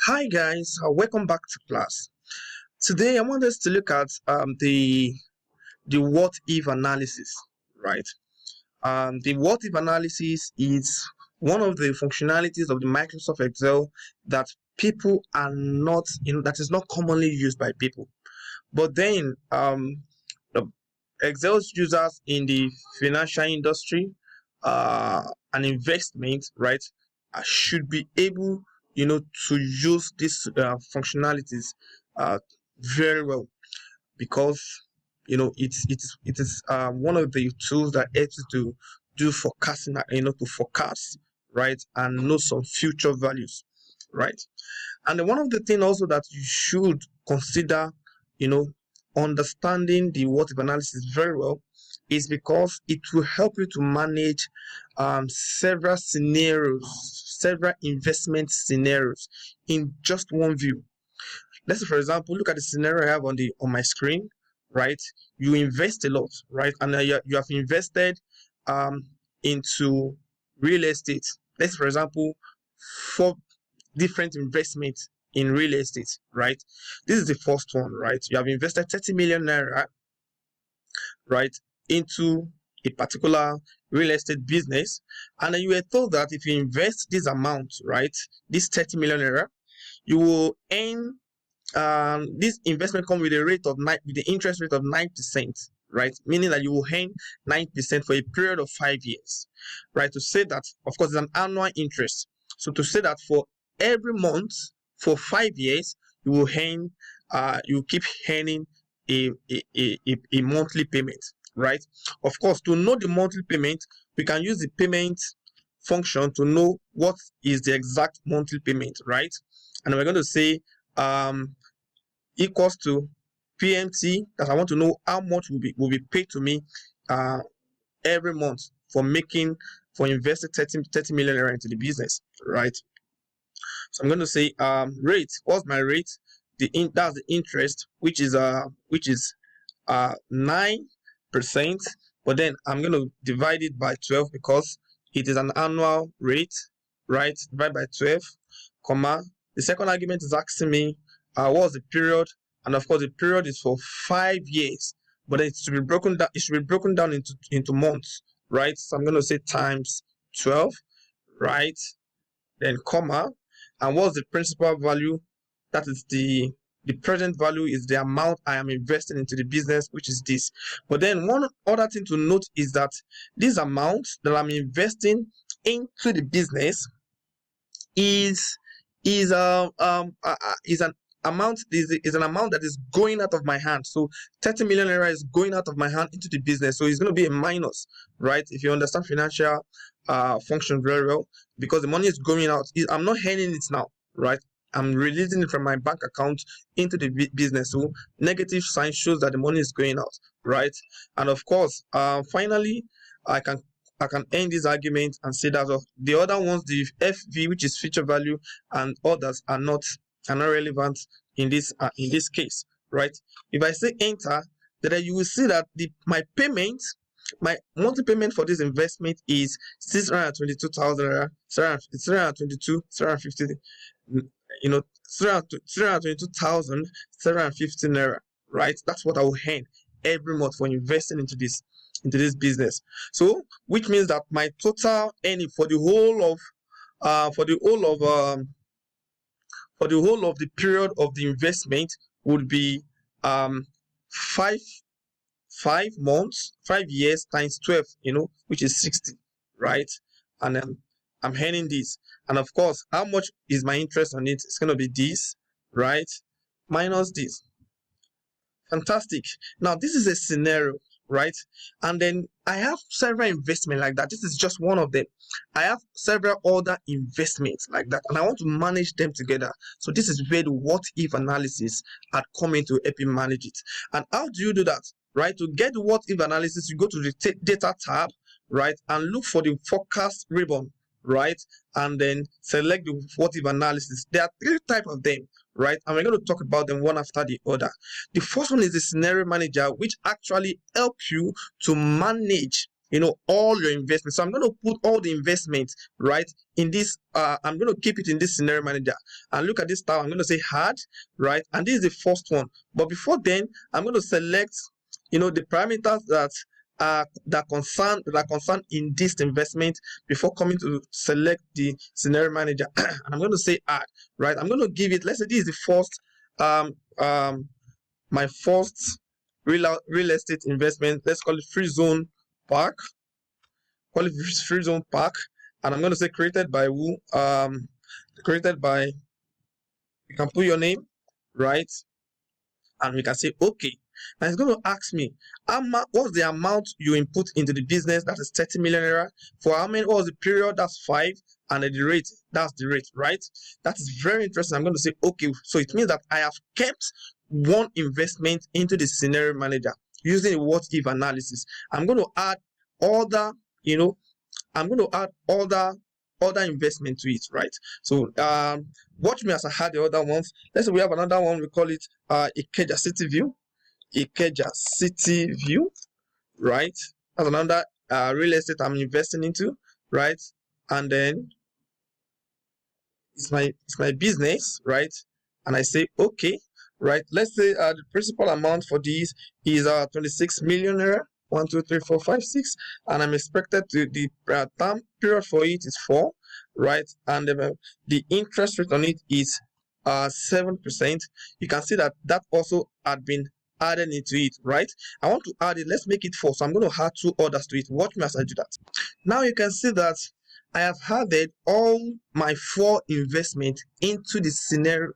Hi guys, welcome back to class. Today I want us to look at the what if analysis, right? The what if analysis is one of the functionalities of the Microsoft Excel that people are not, that is not commonly used by people. But then the Excel's users in the financial industry and investment, right, should be able, to use these functionalities uh, very well because it is one of the tools that helps you to do forecasting, to forecast, right, and know some future values, right. And then one of the things also that you should consider, you know, understanding the what if analysis very well is because it will help you to manage several scenarios, several investment scenarios in just one view. Let's say, for example, look at the scenario I have on my screen, right? You invest a lot, right? And you have invested um, into real estate. Let's, for example, four different investments in real estate, right? This is the first one, right? You have invested 30 million naira, right, into a particular real estate business, and then you were told that if you invest this amount, right, this 30 million naira, you will earn this investment come with a rate of with the interest rate of 9%, right? Meaning that you will earn 9% for a period of 5 years, right? To say that, of course, it's an annual interest. So to say that for every month for 5 years, you will earn, you keep earning a monthly payment, right? Of course, to know the monthly payment, we can use the payment function to know what is the exact monthly payment, right? And we're going to say um equals to PMT, that I want to know how much will be paid to me uh, every month for investing 30 million naira into the business, right? So I'm going to say rate. What's my rate? That's the interest, which is 9%, but then I'm going to divide it by 12 because it is an annual rate, right? Divide by 12, comma. The second argument is asking me what's the period, and of course the period is for 5 years, but it should be broken down. It should be broken down into months, right? So I'm going to say times 12, right? Then comma, and what's the principal value? That is the present value is the amount I am investing into the business, which is this. But then one other thing to note is that this amount that I'm investing into the business is is is an is an amount that is going out of my hand. So 30 million naira is going out of my hand into the business. So it's going to be a minus, right? If you understand financial function very well, because the money is going out. I'm not earning it now, right? I'm releasing it from my bank account into the business. So negative sign shows that the money is going out, right? And of course, finally, I can I can end this argument and say that the other ones, the FV, which is future value, and others are not relevant in this case, right? If I say enter, then you will see that my monthly payment for this investment is 622,000 naira, 622, 750, you know, 622,750 naira, right? That's what I will earn every month for investing into this business. So, which means that my total earning for the whole of the period of the investment would be um 5 5 months, 5 years times 12, which is 60, right? And I'm earning this. And of course, how much is my interest on it? It's going to be this, right? Minus this. Fantastic. Now, this is a scenario, right? And then I have several investments like that. This is just one of them. I have several other investments like that, and I want to manage them together. So this is where the what if analysis had come in to help you manage it. And how do you do that? Right? To get the what if analysis, you go to the data tab, right, and look for the forecast ribbon, right, and then select the what if analysis. There are three types of them, right, and we're going to talk about them one after the other. The first one is the scenario manager, which actually helps you to manage all your investments. So I'm going to put all the investments, right, in this. I'm going to keep it in this scenario manager, and look at this tab. I'm going to say add, right, and this is the first one. But before then, I'm going to select, the parameters that concern in this investment before coming to select the scenario manager. And I'm going to say add, right. I'm going to give it, let's say this is the first my first real estate investment. Let's call it Free Zone Park. Call it Free Zone Park, and I'm going to say created by who? Created by. You can put your name, right, and we can say okay. And it's going to ask me, what's the amount you input into the business? That is 30 million naira. For how many? What was the period? That's 5. And the rate, that's the rate, right? That is very interesting. I'm going to say okay. So it means that I have kept one investment into the scenario manager using a what if analysis. I'm going to add other, I'm going to add other investment to it, right? So watch me as I add the other ones. Let's say we have another one. We call it Ikeja City View. Ikeja City View, right? That's another real estate I'm investing into, right? And then it's my business, right? And I say okay, right? Let's say the principal amount for these is 26 million naira. 1, 2, 3, 4, 5, 6, and I'm expected to the term period for it is 4, right? And the interest rate on it is 7%. You can see that also had been added into it, right? I want to add it. Let's make it 4. So I'm going to add 2 others to it. Watch me as I do that. Now you can see that I have added all my 4 investment into the scenario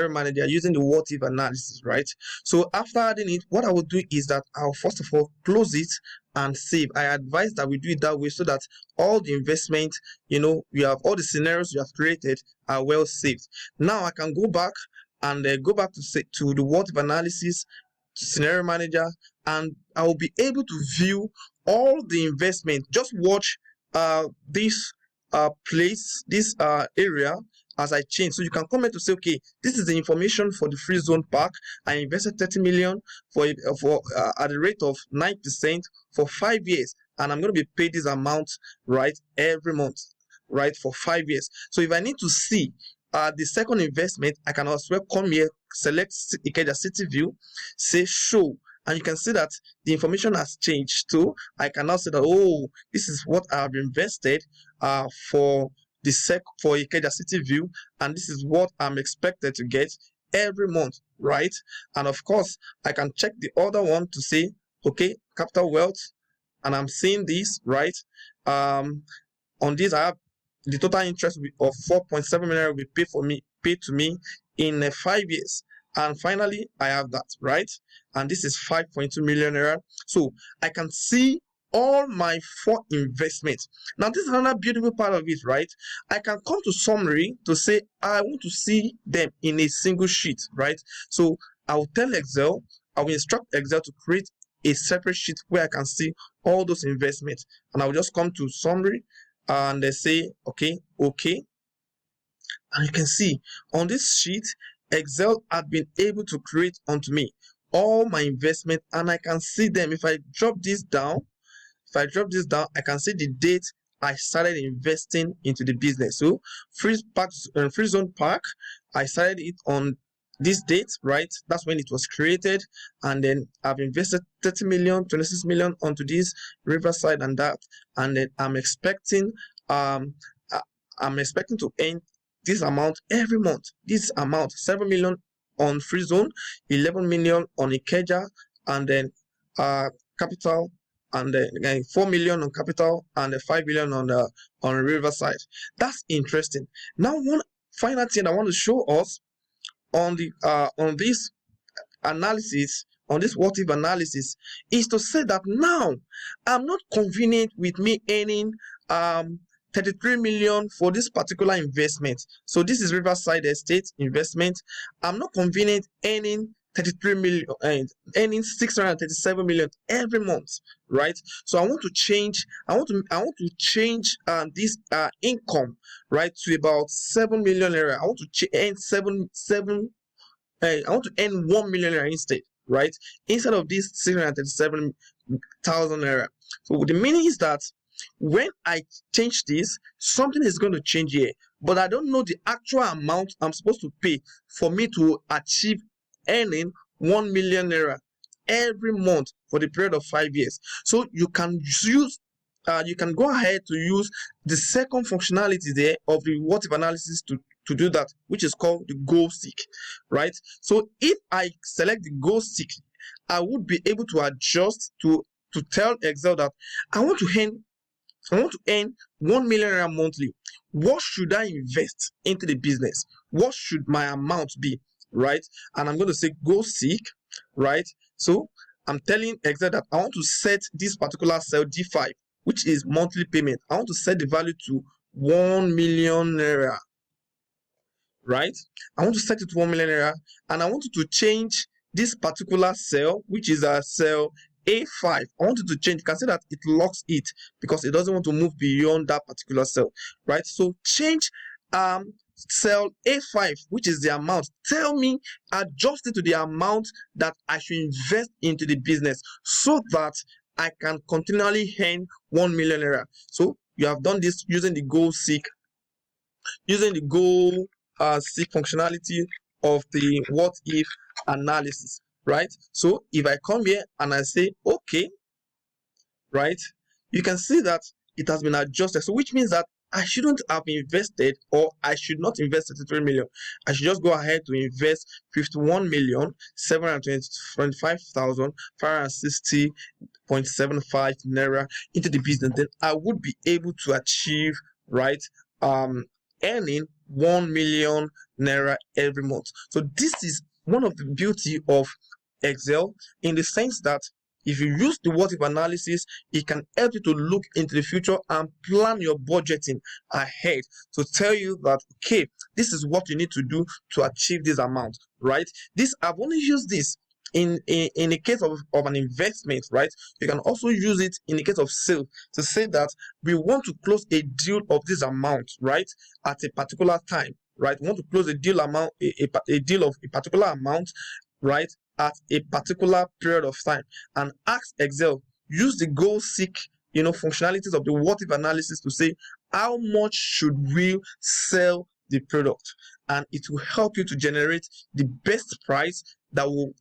manager using the what if analysis, right? So after adding it, what I will do is that I'll first of all close it and save. I advise that we do it that way so that all the investment, we have all the scenarios you have created are well saved. Now I can go back and go back to the what if analysis, to scenario manager, and I will be able to view all the investment. Just watch this place, this area as I change. So you can comment to say, okay, this is the information for the Free Zone Park. I invested 30 million for at the rate of 9% for 5 years, and I'm going to be paid this amount, right, every month, right, for 5 years. So if I need to see the second investment, I can also come here, select Ikeja City View, say show, and you can see that the information has changed too. I can now say that, oh, this is what I have invested for Ikeja City View, and this is what I'm expected to get every month, right? And of course, I can check the other one to say, okay, Capital Wealth, and I'm seeing this, right? On this, I have the total interest of 4.7 million will be paid to me in 5 years. And finally, I have that, right? And this is 5.2 million naira. So I can see all my 4 investments. Now, this is another beautiful part of it, right? I can come to summary to say I want to see them in a single sheet, right? So I will tell Excel, I will instruct Excel to create a separate sheet where I can see all those investments. And I will just come to summary and they say, okay. And you can see on this sheet, Excel had been able to create onto me all my investment, and I can see them. If I drop this down, I can see the date I started investing into the business. So Free Zone Park, I started it on this date, right? That's when it was created, and then I've invested 30 million, 26 million onto this Riverside and that, and then I'm expecting to earn this amount every month. This amount, 7 million on Free Zone, 11 million on Ikeja, and then Capital, and then 4 million on Capital, and 5 million on Riverside. That's interesting. Now, one final thing I want to show us on this analysis, on this what if analysis, is to say that now I'm not convenient with me earning 33 million for this particular investment. So this is Riverside Estate investment. I'm not convenient earning 33 million, earning 637 million every month, right? So I want to change this income, right, to about 7 million naira. I want to earn 1 million naira instead, right? Instead of this 637 thousand naira. So the meaning is that when I change this, something is going to change here, but I don't know the actual amount I'm supposed to pay for me to achieve earning 1 million naira every month for the period of 5 years. So you can use you can go ahead to use the second functionality there of the what if analysis to do that, which is called the goal seek, right? So if I select the goal seek, I would be able to adjust to tell Excel that I want to earn 1 million naira monthly. What should I invest into the business? What should my amount be, right? And I'm going to say goal seek, right? So I'm telling Excel that I want to set this particular cell D5, which is monthly payment. I want to set the value to 1 million naira, right? I want to set it to 1 million naira, and I want to change this particular cell, which is a cell A5. I want it to change. You can see that it locks it because it doesn't want to move beyond that particular cell, right? So change cell A5, which is the amount. Tell me, adjust it to the amount that I should invest into the business so that I can continually earn 1 million naira. So you have done this using the goal seek functionality of the what if analysis, right? So if I come here and I say okay, right, you can see that it has been adjusted. So which means that I shouldn't have invested, or I should not invest 33 million. I should just go ahead to invest 51,725,560.75 naira into the business. Then I would be able to achieve, right, earning 1 million naira every month. So this is one of the beauty of Excel, in the sense that if you use the what if analysis, it can help you to look into the future and plan your budgeting ahead to tell you that, okay, this is what you need to do to achieve this amount, right? This, I've only used this in the case of an investment, right? You can also use it in the case of sale to say that we want to close a deal of this amount, right, at a particular time, right? We want to close a deal amount, a deal of a particular amount, right, at a particular period of time, and ask Excel, use the goal seek functionalities of the what if analysis to say how much should we sell the product, and it will help you to generate the best price that will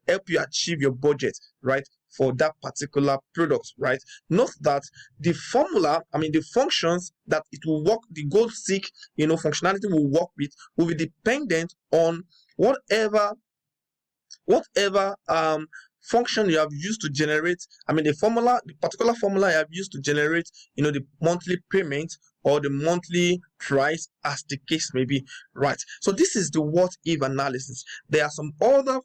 help you achieve your budget, right, for that particular product, right? Note that the formula, the functions that it will work, the goal seek functionality will work with, will be dependent on whatever function you have used to generate, the particular formula you have used to generate the monthly payment or the monthly price, as the case may be, right? So this is the what if analysis. There are some other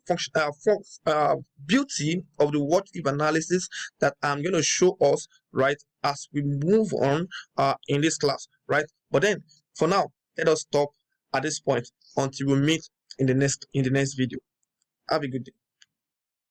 beauty of the what if analysis that I'm going to show us, right, as we move on in this class, right? But then for now, let us stop at this point until we meet in the next video. Have a good day.